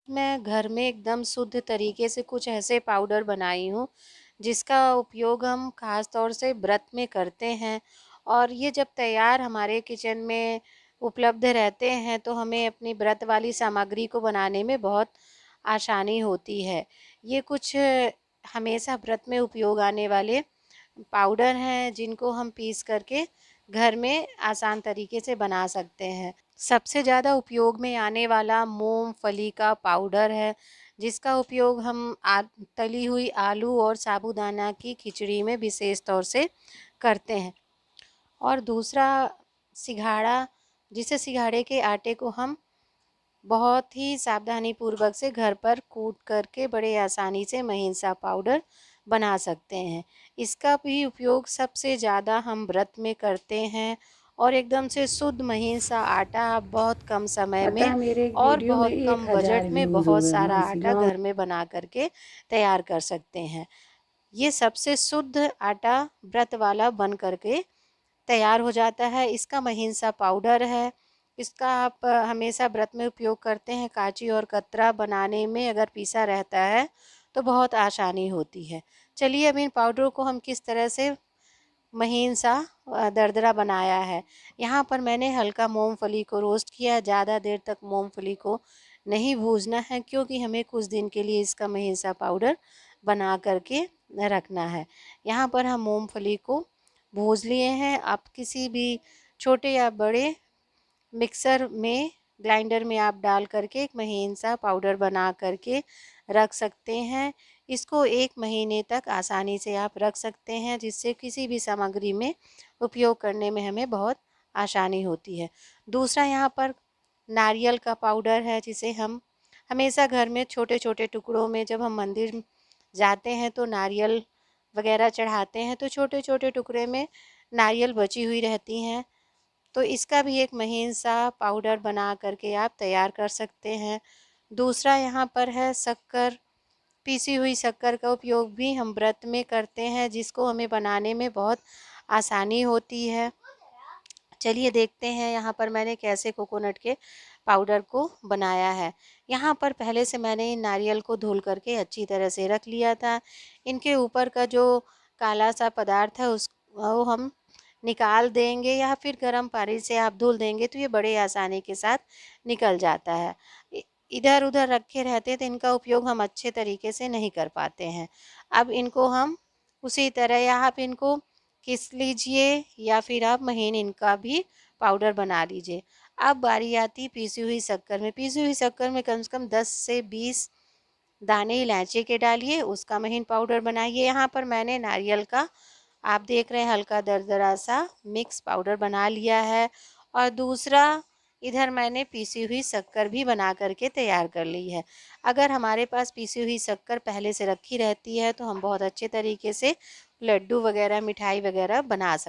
मैं घर में एकदम शुद्ध तरीके से कुछ ऐसे पाउडर बनाई हूँ जिसका उपयोग हम ख़ास तौर से व्रत में करते हैं। और ये जब तैयार हमारे किचन में उपलब्ध रहते हैं तो हमें अपनी व्रत वाली सामग्री को बनाने में बहुत आसानी होती है। ये कुछ हमेशा व्रत में उपयोग आने वाले पाउडर हैं जिनको हम पीस करके घर में आसान तरीके से बना सकते हैं। सबसे ज़्यादा उपयोग में आने वाला मूंगफली का पाउडर है, जिसका उपयोग हम तली हुई आलू और साबूदाना की खिचड़ी में विशेष तौर से करते हैं। और दूसरा सिंघाड़ा, जिसे सिंघाड़े के आटे को हम बहुत ही सावधानी पूर्वक से घर पर कूट करके बड़े आसानी से महीन सा पाउडर बना सकते हैं। इसका भी उपयोग सबसे ज़्यादा हम व्रत में करते हैं और एकदम से शुद्ध महीन सा आटा आप बहुत कम समय पता में है मेरे एक और वीडियो में बहुत कम 1000 बजट में व्यूज़ हो बहुत गए, सारा मैं आटा इसीलिए घर में बना करके तैयार कर सकते हैं। ये सबसे शुद्ध आटा व्रत वाला बन करके तैयार हो जाता है। इसका महीन सा पाउडर है। इसका आप हमेशा व्रत में उपयोग करते हैं। कांची और कतरा बनाने में अगर पीसा रहता है तो बहुत आसानी होती है। चलिए अब इन पाउडरों को हम किस तरह से महीन सा दरदरा बनाया है। यहाँ पर मैंने हल्का मूंगफली को रोस्ट किया। ज़्यादा देर तक मूंगफली को नहीं भूजना है क्योंकि हमें कुछ दिन के लिए इसका महीन सा पाउडर बना करके रखना है। यहाँ पर हम मूंगफली को भूज लिए हैं। आप किसी भी छोटे या बड़े मिक्सर में ग्राइंडर में आप डाल करके एक महीन सा पाउडर बना करके रख सकते हैं। इसको 1 महीने तक आसानी से आप रख सकते हैं, जिससे किसी भी सामग्री में उपयोग करने में हमें बहुत आसानी होती है। दूसरा यहाँ पर नारियल का पाउडर है, जिसे हम हमेशा घर में छोटे-छोटे टुकड़ों में जब हम मंदिर जाते हैं तो नारियल वगैरह चढ़ाते हैं तो छोटे-छोटे टुकड़े में नारियल बची हुई रहती हैं। तो इसका भी एक महीन सा पाउडर बना करके आप तैयार कर सकते हैं। दूसरा यहाँ पर है शक्कर। पीसी हुई शक्कर का उपयोग भी हम व्रत में करते हैं, जिसको हमें बनाने में बहुत आसानी होती है। चलिए देखते हैं यहाँ पर मैंने कैसे कोकोनट के पाउडर को बनाया है। यहाँ पर पहले से मैंने इन नारियल को धुल करके अच्छी तरह से रख लिया था। इनके ऊपर का जो काला सा पदार्थ है उस वो हम निकाल देंगे या फिर गर्म पानी से आप धुल देंगे तो ये बड़े आसानी के साथ निकल जाता है। इधर उधर रखे रहते तो इनका उपयोग हम अच्छे तरीके से नहीं कर पाते हैं। अब इनको हम उसी तरह या आप इनको घिस लीजिए या फिर आप महीन इनका भी पाउडर बना लीजिए। अब बारी आती पीसी हुई शक्कर में। पीसी हुई शक्कर में कम से कम 10 से 20 दाने इलायची के डालिए, उसका महीन पाउडर बनाइए। यहाँ पर मैंने नारियल का आप देख रहे हैं हल्का दरदरा सा मिक्स पाउडर बना लिया है। और दूसरा इधर मैंने पीसी हुई शक्कर भी बना करके तैयार कर ली है। अगर हमारे पास पीसी हुई शक्कर पहले से रखी रहती है तो हम बहुत अच्छे तरीके से लड्डू वगैरह मिठाई वगैरह बना सकते हैं।